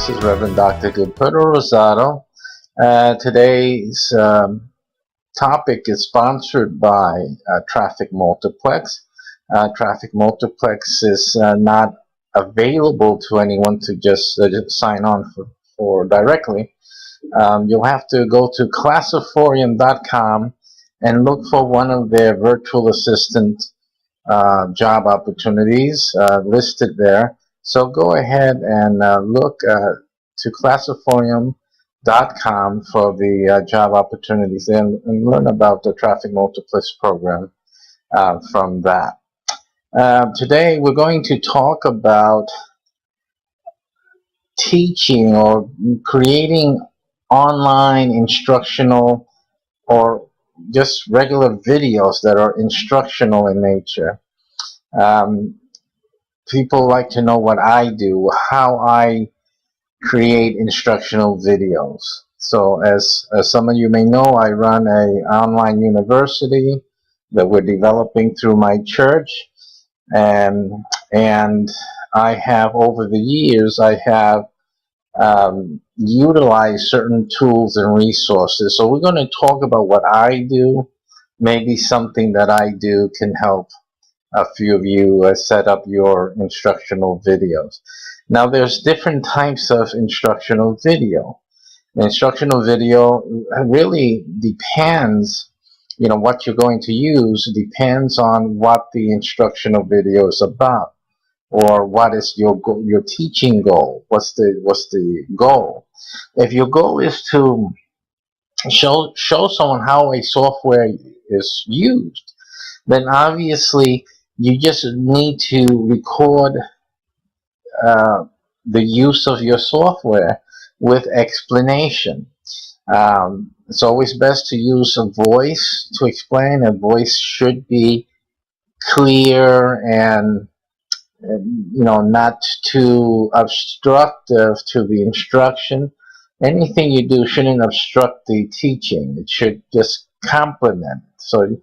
This is Reverend Dr. Gilberto Rosado. Today's topic is sponsored by Traffic Multiplex. Traffic Multiplex is not available to anyone to just sign on for directly. You'll have to go to classiforium.com and look for one of their virtual assistant job opportunities listed there. So go ahead and look to classiforium.com for the job opportunities and learn about the Traffic Multiplex program from that. Today we're going to talk about teaching or creating online instructional or just regular videos that are instructional in nature. People like to know what I do, how I create instructional videos. So as some of you may know, I run an online university that we're developing through my church, and I have, over the years, I have utilized certain tools and resources. So we're going to talk about what I do. Maybe something that I do can help a few of you set up your instructional videos. Now, there's different types of instructional video. The instructional video really depends, what you're going to use depends on what the instructional video is about, or what is your teaching goal. What's the goal? If your goal is to show someone how a software is used, then obviously you just need to record the use of your software with explanation. It's always best to use a voice to explain. A voice should be clear and not too obstructive to the instruction. Anything you do shouldn't obstruct the teaching. It should just complement. So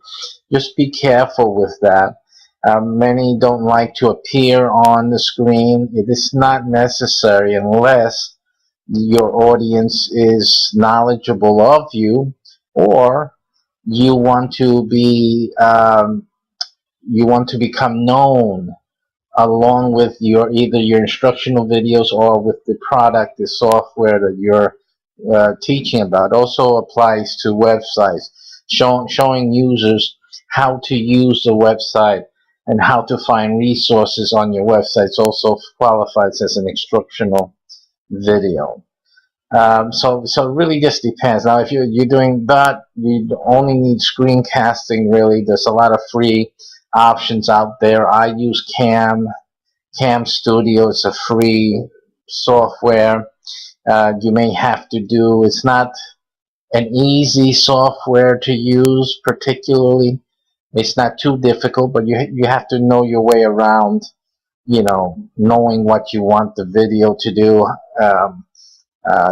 just be careful with that. Many don't like to appear on the screen. It is not necessary unless your audience is knowledgeable of you, or you want to become known along with either your instructional videos or with the product, the software that you're teaching about. Also applies to websites, showing users how to use the website and how to find resources on your websites also qualifies as an instructional video. So it really just depends. Now, if you're doing that, you only need screencasting. Really, there's a lot of free options out there. I use Cam Studio. It's a free software. You may have to do. It's not an easy software to use, particularly. It's not too difficult, but you have to know your way around, knowing what you want the video to do.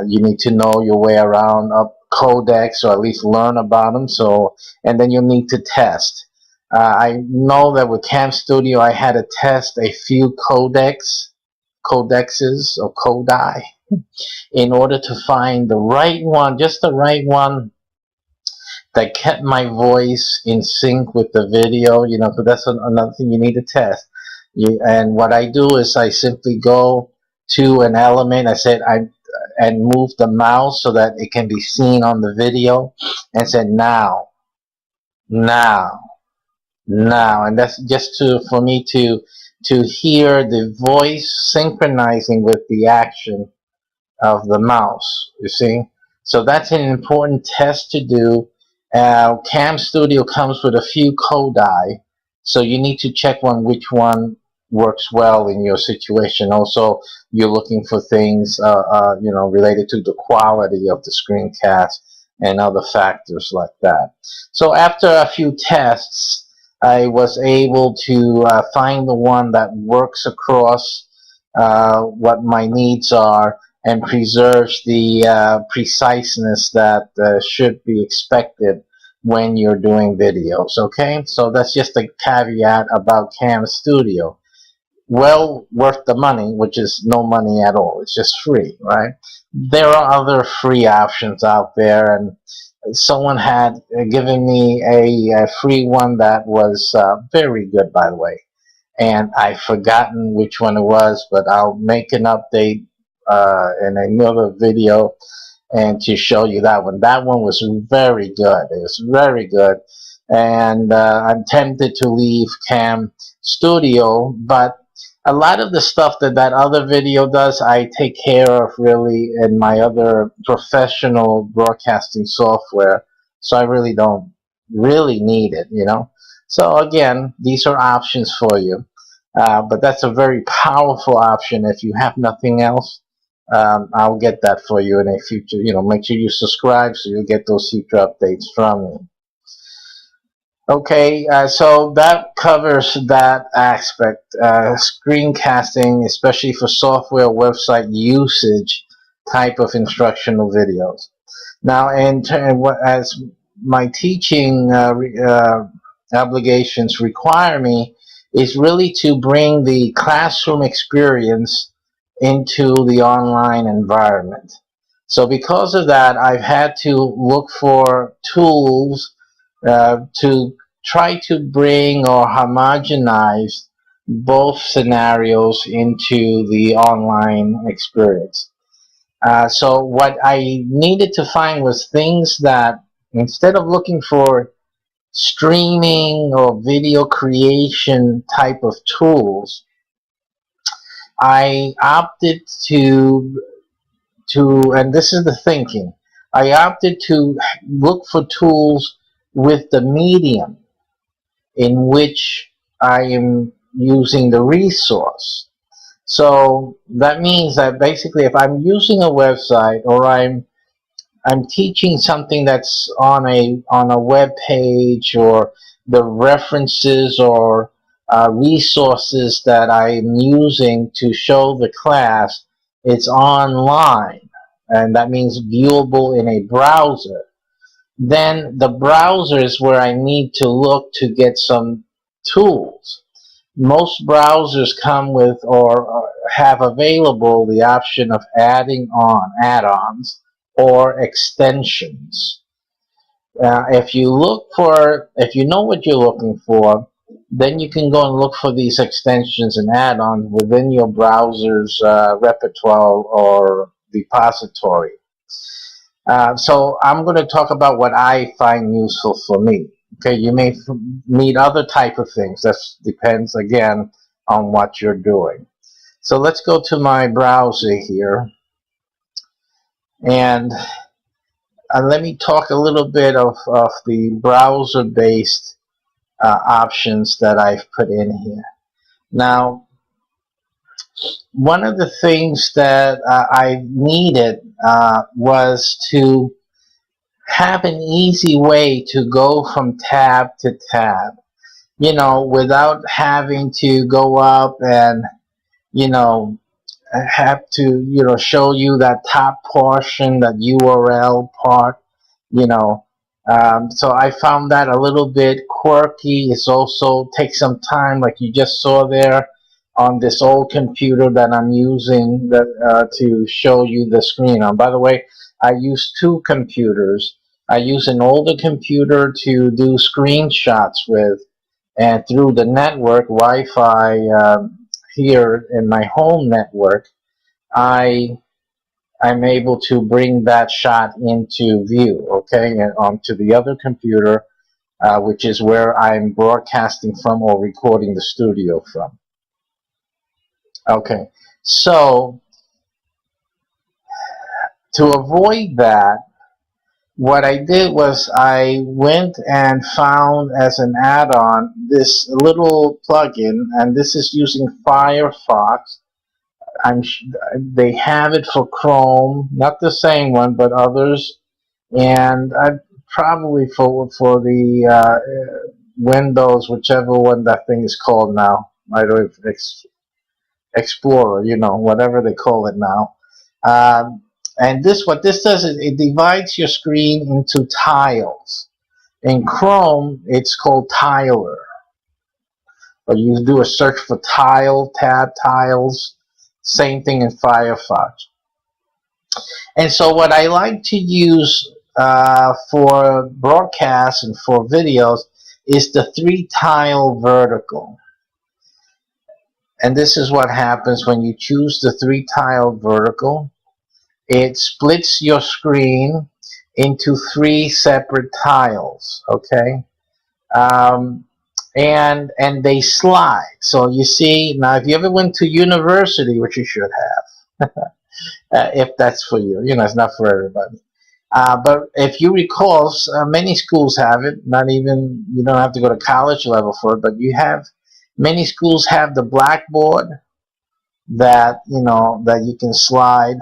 You need to know your way around codecs, or at least learn about them. And then you need to test. I know that with Cam Studio, I had to test a few codexes or codi in order to find the right one, just the right one that kept my voice in sync with the video. So that's another thing you need to test. And what I do is I simply go to an element. And move the mouse so that it can be seen on the video, and say now, and that's just for me to hear the voice synchronizing with the action of the mouse, you see. So that's an important test to do. Cam Studio comes with a few codi, so you need to check which one works well in your situation. Also, you're looking for things related to the quality of the screencast and other factors like that. So after a few tests, I was able to find the one that works across what my needs are and preserves the preciseness that should be expected when you're doing videos. Okay, so that's just a caveat about Cam Studio. well worth the money, which is no money at all. It's just free, right? There are other free options out there, and someone had given me a free one that was very good, by the way. And I've forgotten which one it was, but I'll make an update in another video and to show you that one. That one was very good. It was very good. And I'm tempted to leave Cam Studio, but a lot of the stuff that that other video does, I take care of really in my other professional broadcasting software. So I really don't really need it, you know. So again, these are options for you. But that's a very powerful option if you have nothing else. I'll get that for you in a future. You know, make sure you subscribe so you'll get those future updates from me. Okay, so that covers that aspect. Screencasting, especially for software website usage type of instructional videos. Now, as my teaching obligations require me, is really to bring the classroom experience into the online environment. So because of that, I've had to look for tools to try to bring or homogenize both scenarios into the online experience. So what I needed to find was things that, instead of looking for streaming or video creation type of tools, I opted and this is the thinking, I opted to look for tools with the medium in which I am using the resource. So that means that basically if I'm using a website, or I'm teaching something that's on a web page, or the references or resources that I'm using to show the class, it's online, and that means viewable in a browser. Then the browser is where I need to look to get some tools. Most browsers come with or have available the option of adding on add-ons or extensions. If you know what you're looking for, then you can go and look for these extensions and add-ons within your browser's repertoire or repository. So I'm going to talk about what I find useful for me. Okay, you may need other type of things. That depends again on what you're doing. So let's go to my browser here, and let me talk a little bit of the browser-based options that I've put in here. Now, one of the things that I needed was to have an easy way to go from tab to tab, you know, without having to go up and, you know, have to, you know, show you that top portion, that URL part, you know. So I found that a little bit quirky. It's also takes some time, like you just saw there on this old computer that I'm using to show you the screen on. By the way, I use two computers. I use an older computer to do screenshots with, and through the network Wi-Fi here in my home network, I'm able to bring that shot into view, okay, and onto the other computer, which is where I'm broadcasting from or recording the studio from. Okay, so to avoid that, what I did was I went and found as an add-on this little plugin, and this is using Firefox. They have it for Chrome, not the same one, but others, and probably for the Windows, whichever one that thing is called now. I don't know, Explorer, you know, whatever they call it now. And what this does is it divides your screen into tiles. In Chrome, it's called Tiler. or you do a search for tab tiles. Same thing in Firefox. And so what I like to use for broadcasts and for videos is the 3-tile vertical. And this is what happens when you choose the 3-tile vertical. It splits your screen into 3 separate tiles, okay? And they slide. So you see, now if you ever went to university, which you should have, if that's for you, it's not for everybody. But if you recall, many schools have it. Not even, you don't have to go to college level for it, but many schools have the blackboard that that you can slide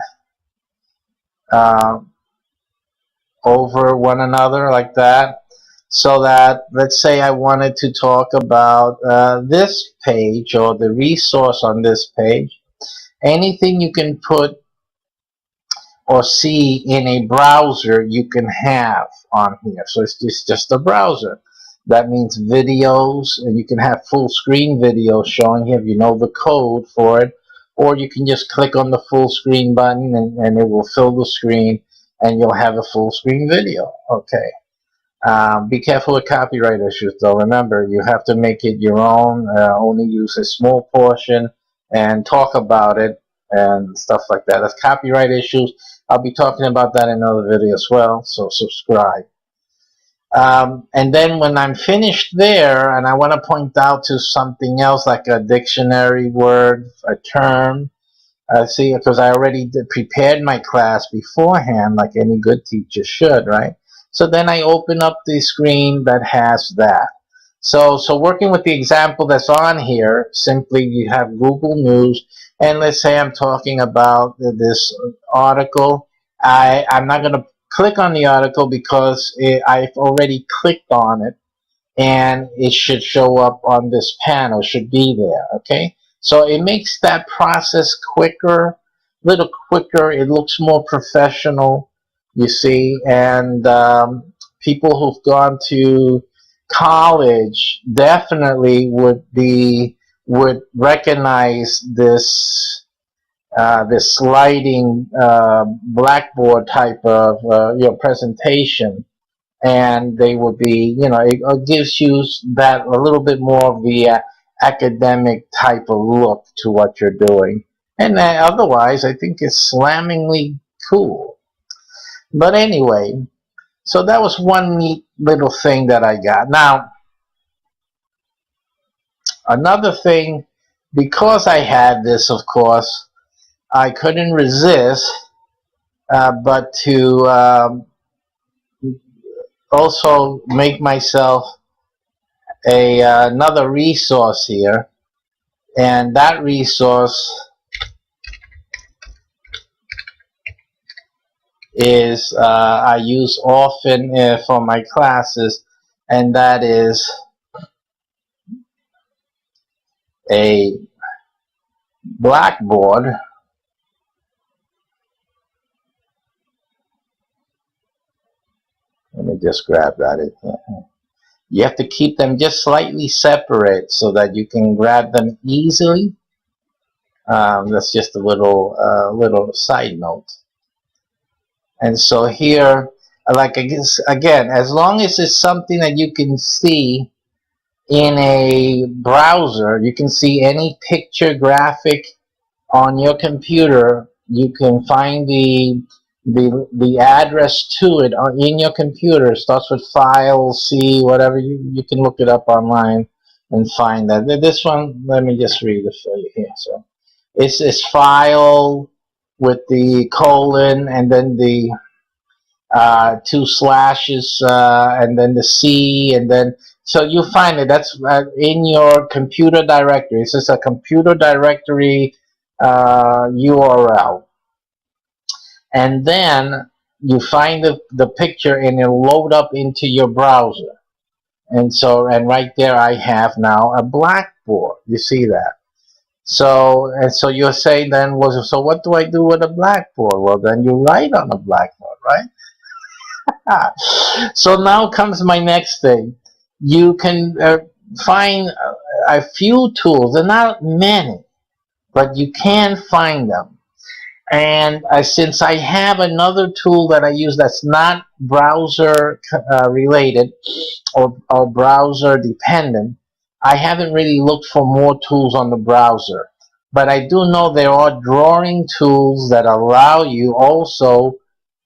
over one another like that, so that, let's say I wanted to talk about this page or the resource on this page. Anything you can put or see in a browser you can have on here. So it's just a browser. That means videos, and you can have full screen videos showing here if you know the code for it, or you can just click on the full screen button and it will fill the screen and you'll have a full screen video. Okay. Be careful with copyright issues though. Remember, you have to make it your own, only use a small portion and talk about it and stuff like that. That's copyright issues. I'll be talking about that in another video as well, so subscribe. And then when I'm finished there and I want to point out to something else like a dictionary word, a term, see, because I already prepared my class beforehand like any good teacher should, right? So then I open up the screen that has that. So working with the example that's on here, simply you have Google News, and let's say I'm talking about this article. I'm not going to click on the article because I've already clicked on it, and it should show up on this panel, should be there, okay? So it makes that process quicker, a little quicker. It looks more professional, you see, and people who've gone to college definitely would recognize this this sliding blackboard type of presentation, and they would be, it gives you that a little bit more of the academic type of look to what you're doing. And otherwise, I think it's slammingly cool. But anyway, so that was one neat little thing that I got. Now, another thing, because I had this, of course, I couldn't resist but to also make myself another resource here, and that resource is I use often for my classes, and that is a Blackboard Let me just grab that in here. You have to keep them just slightly separate so that you can grab them easily. That's just a little side note. And so here, like I guess, again, as long as it's something that you can see in a browser, you can see any picture graphic on your computer, you can find the address to it in your computer. It starts with file, C, whatever. You can look it up online and find that. This one, let me just read it for you here. So it's file with the colon and then the 2 slashes and then the C, and then so you find it. That's in your computer directory. It's just a computer directory URL. And then you find the picture and it'll load up into your browser. And so, and right there I have now a Blackboard. You see that? So, and so you're saying then, well, so what do I do with a Blackboard? Well, then you write on a Blackboard, right? So now comes my next thing. You can find, a few tools. They're not many, but you can find them. And since I have another tool that I use that's not browser related or browser dependent, I haven't really looked for more tools on the browser. But I do know there are drawing tools that allow you also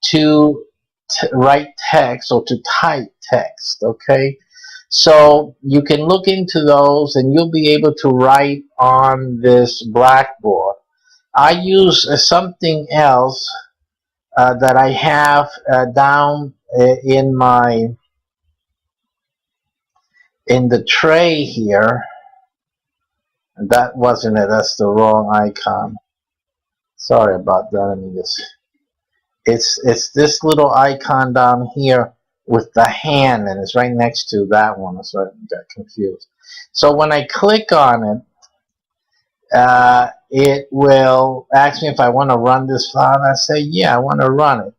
to write text or to type text, okay? So you can look into those and you'll be able to write on this blackboard. I use something else that I have down in the tray here. That wasn't it. That's the wrong icon. Sorry about that. Let me just. It's this little icon down here with the hand, and it's right next to that one. So I got confused. So when I click on it, it will ask me if I want to run this file, and I say, yeah, I want to run it.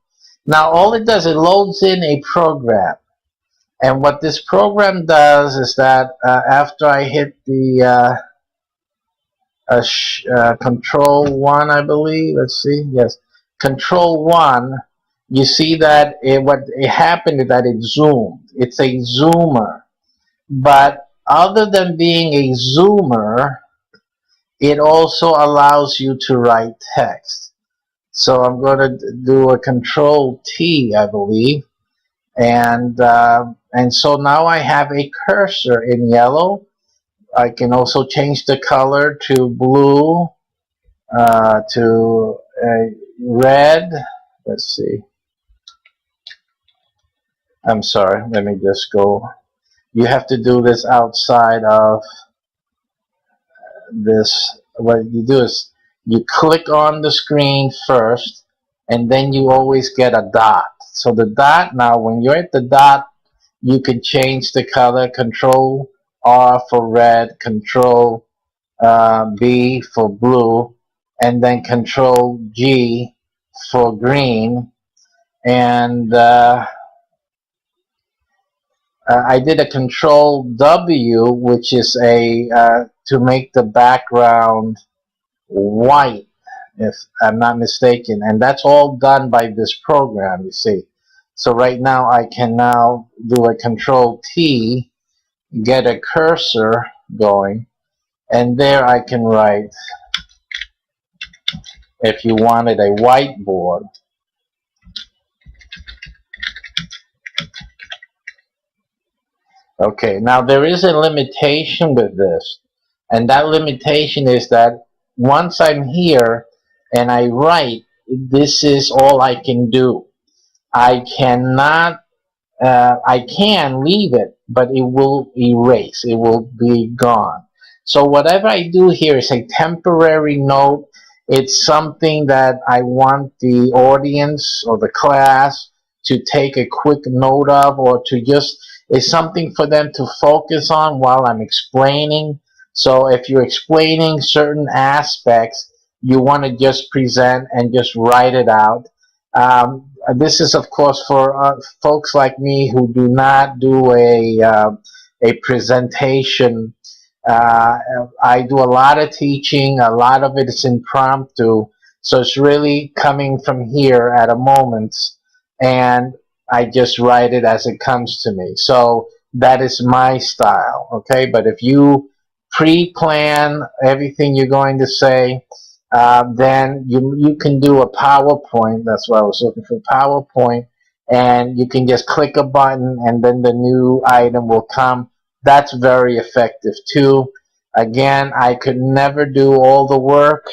Now, all it does, it loads in a program. And what this program does is that after I hit the Control 1, I believe, let's see, yes, Control 1, you see that what happened is that it zoomed. It's a zoomer. But other than being a zoomer, it also allows you to write text. So I'm going to do a Control T, I believe, and so now I have a cursor in yellow. I can also change the color to blue, to red. Let's see. I'm sorry. Let me just go. You have to do this outside of this. What you do is you click on the screen first, and then you always get a dot. So the dot, now when you're at the dot, you can change the color. Control R for red, Control B for blue, and then Control G for green. And I did a Control W, which is to make the background white, if I'm not mistaken, and that's all done by this program, you see. So right now I can now do a Control T, get a cursor going, and there I can write, if you wanted a whiteboard. Okay, now there is a limitation with this, and that limitation is that once I'm here and I write, this is all I can do. I cannot, I can leave it, but it will erase, it will be gone. So whatever I do here is a temporary note. It's something that I want the audience or the class to take a quick note of, or to just, it's something for them to focus on while I'm explaining. So if you're explaining certain aspects, you want to just present and just write it out. This is, of course, for folks like me who do not do a presentation. I do a lot of teaching. A lot of it is impromptu. So it's really coming from here at a moment, and I just write it as it comes to me. So that is my style, okay? But if you pre-plan everything you're going to say, then you can do a PowerPoint. That's what I was looking for, PowerPoint, and you can just click a button and then the new item will come. That's very effective too. Again, I could never do all the work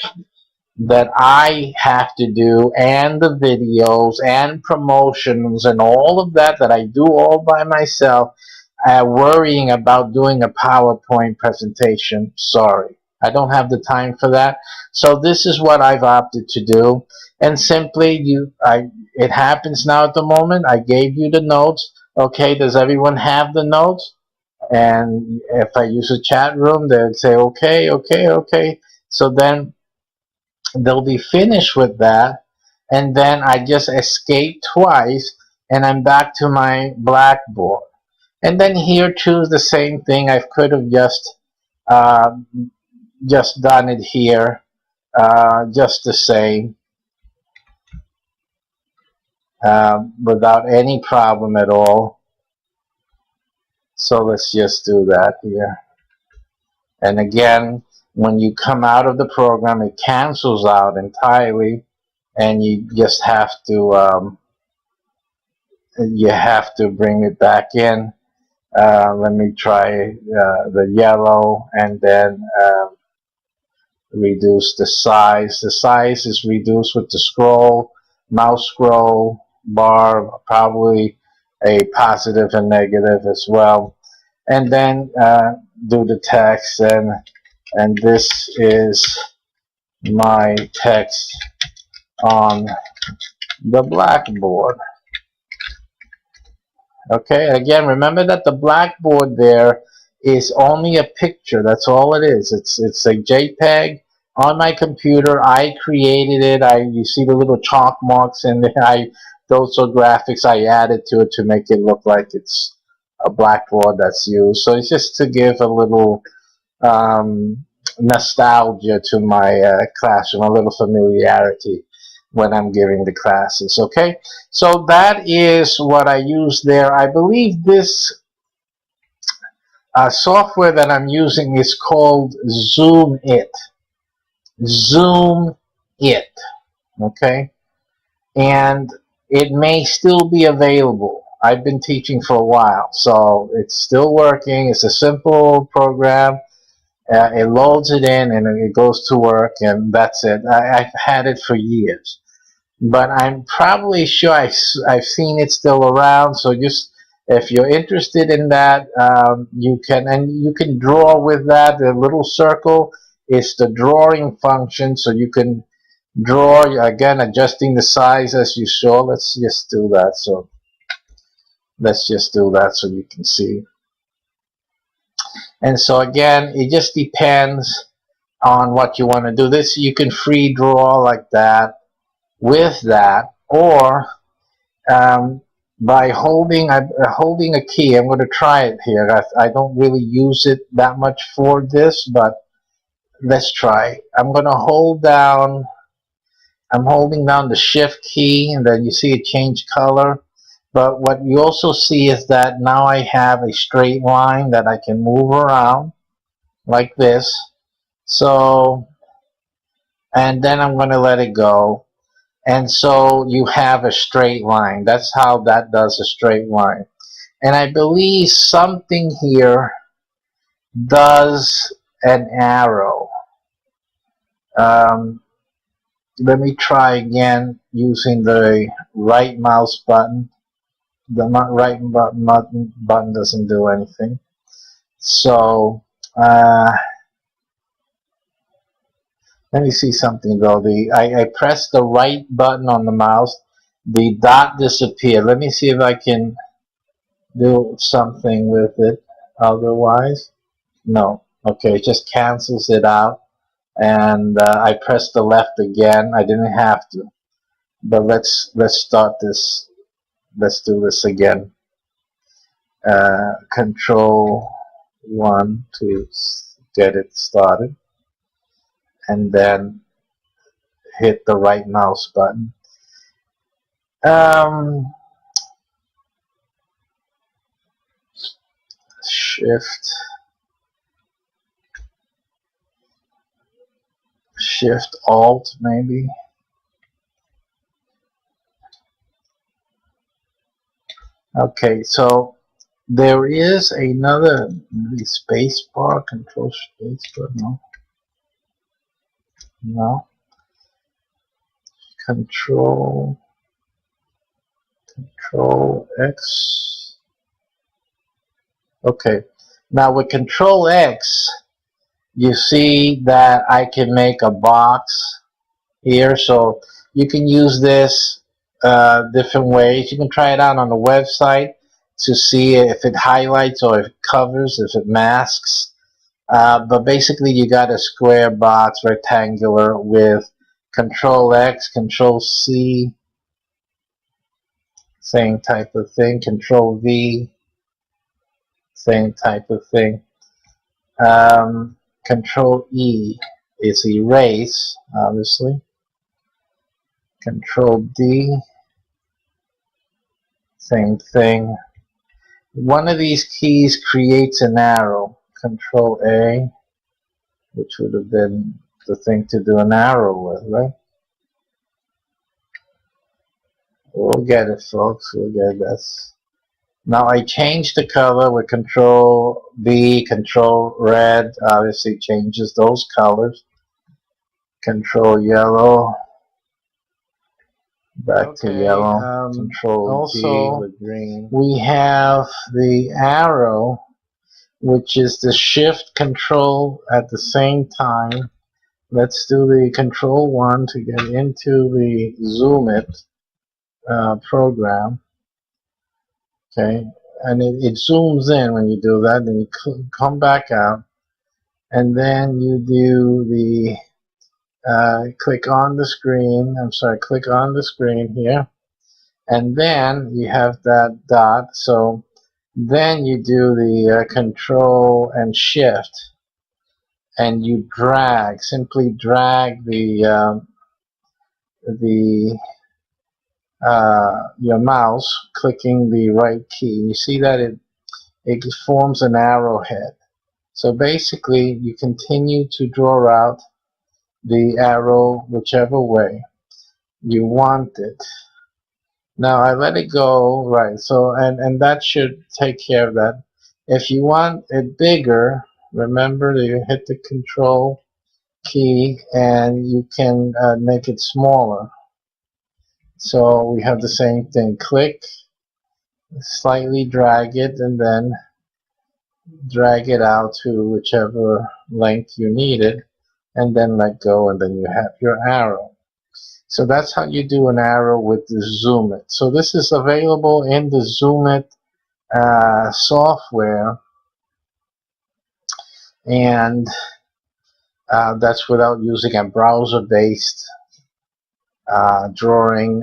that I have to do, and the videos and promotions and all of that I do all by myself, worrying about doing a PowerPoint presentation. Sorry, I don't have the time for that. So this is what I've opted to do, and simply it happens now at the moment. I gave you the notes. Okay, does everyone have the notes? And if I use a chat room, they'd say okay, okay, okay. So then they'll be finished with that, and then I just escape twice and I'm back to my blackboard. And then here too is the same thing. I could have just Uh, just done it here, just the same, without any problem at all. So let's just do that here. And again, when you come out of the program, it cancels out entirely, and you just have to bring it back in. Let me try the yellow, and then reduce the size. The size is reduced with the scroll, mouse scroll bar, probably a positive and negative as well. And then do the text, and this is my text on the blackboard. Okay, again, remember that the blackboard there is only a picture. That's all it is. It's a JPEG on my computer. I created it. You see the little chalk marks in there. Those are graphics I added to it to make it look like it's a blackboard that's used. So it's just to give a little nostalgia to my classroom, a little familiarity when I'm giving the classes. Okay, so that is what I use there. I believe this software that I'm using is called Zoomit. Zoomit. Okay, and it may still be available. I've been teaching for a while, so it's still working. It's a simple program. It loads it in and it goes to work, and that's it. I've had it for years, but I'm probably sure I've seen it still around. So just if you're interested in that, you can draw with that. The little circle is the drawing function, so you can draw, again, adjusting the size as you saw. Let's just do that. So let's just do that so you can see. And so again, it just depends on what you want to do. This you can free draw like that with that, or by holding a key. I'm going to try it here. I don't really use it that much for this, but let's try. I'm holding down the shift key, and then you see it change color. But what you also see is that now I have a straight line that I can move around like this. So, and then I'm going to let it go. And so you have a straight line. That's how that does a straight line. And I believe something here does an arrow. Let me try again using the right mouse button. The right button doesn't do anything. So let me see something though. I pressed the right button on the mouse. The dot disappeared. Let me see if I can do something with it. Otherwise, no. Okay, it just cancels it out. And I pressed the left again. I didn't have to. But let's start this. Let's do this again. Control 1 to get it started, and then hit the right mouse button. Shift Alt maybe. Okay, so there is another, maybe Spacebar, Control Spacebar, no, Control X. Okay, now with Control X, you see that I can make a box here, so you can use this different ways. You can try it out on the website to see if it highlights or if it covers, if it masks. But basically you got a square box, rectangular, with Control X, Control C, same type of thing, Control V, same type of thing. Control E is erase, obviously. Control D, same thing. One of these keys creates an arrow. Control A, which would have been the thing to do an arrow with, right? We'll get it, folks. We'll get this. Now I changed the color with Control B, Control Red. Obviously changes those colors. Control Yellow. Back to yellow. Control also, D with green. We have the arrow, which is the Shift Control at the same time. Let's do the Control 1 to get into the Zoomit program. Okay, and it zooms in when you do that. Then you come back out, and then you do the click on the screen. I'm sorry, click on the screen here, and then you have that dot. So then you do the Control and Shift, and you drag. Simply drag your mouse, clicking the right key. You see that it forms an arrowhead. So basically, you continue to draw out the arrow whichever way you want it. Now I let it go, right? So and that should take care of that. If you want it bigger, remember that you hit the Control key and you can make it smaller. So we have the same thing. Click, slightly drag it, and then drag it out to whichever length you need it, and then let go, and then you have your arrow. So that's how you do an arrow with the Zoomit. So this is available in the Zoomit software, and that's without using a browser-based drawing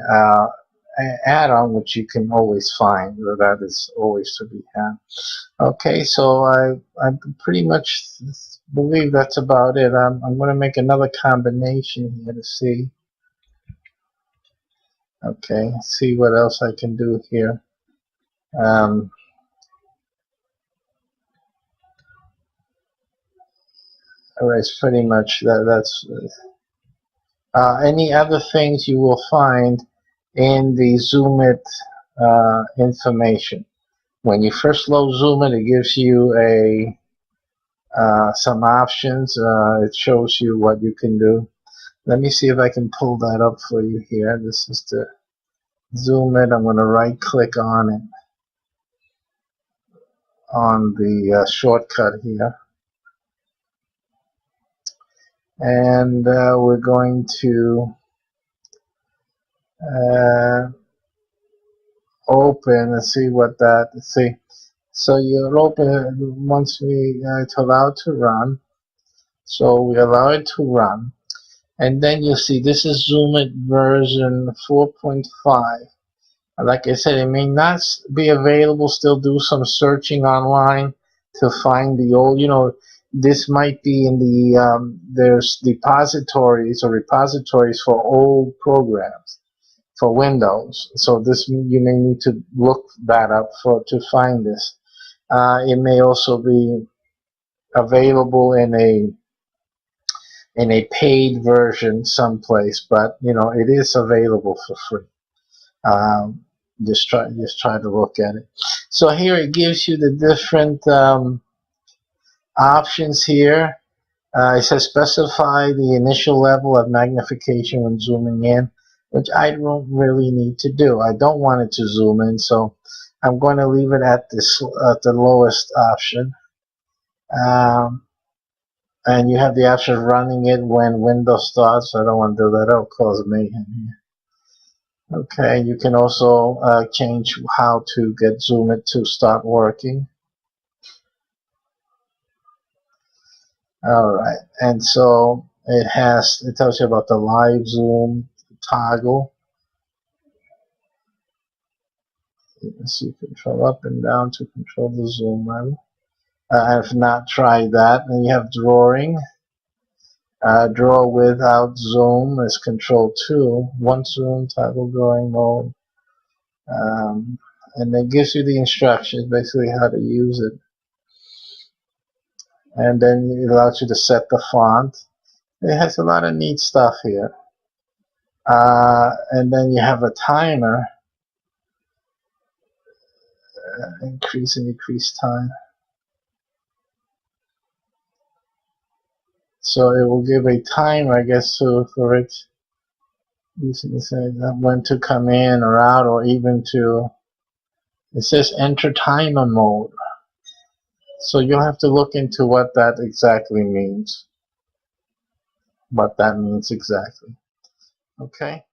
add-on, which you can always find. That is always to be had. Okay, so I pretty much believe that's about it. I'm going to make another combination here to see. Okay, see what else I can do here. Alright, it's pretty much that's any other things you will find in the Zoomit information. When you first load Zoomit, it gives you some options. It shows you what you can do. Let me see if I can pull that up for you here. This is the Zoomit. I'm going to right click on it, on the shortcut here, and we're going to open and see what that, see. So you'll open once we it's allowed to run. So we allow it to run, and then you see this is Zoomit version 4.5. Like I said, it may not be available. Still do some searching online to find the old, this might be in the there's depositories or repositories for old programs for Windows. So this, you may need to look that up to find this. It may also be available in a paid version someplace, but it is available for free. Just try to look at it. So here it gives you the different options here. It says specify the initial level of magnification when zooming in, which I don't really need to do. I don't want it to zoom in, so I'm going to leave it at the lowest option. And you have the option of running it when Windows starts. I don't want to do that. It'll cause mayhem here. Okay, you can also change how to get Zoomit to start working. Alright, and so it tells you about the live zoom toggle. You can see control up and down to control the zoom level. I have not tried that. And you have drawing. Draw without zoom is Control 2. One zoom, title drawing mode. And it gives you the instructions, basically how to use it. And then it allows you to set the font. It has a lot of neat stuff here. And then you have a timer. Increase and decrease time. So it will give a timer, I guess, for it. Using when to come in or out, or even to. It says enter timer mode. So you'll have to look into what that exactly means. What that means exactly. Okay.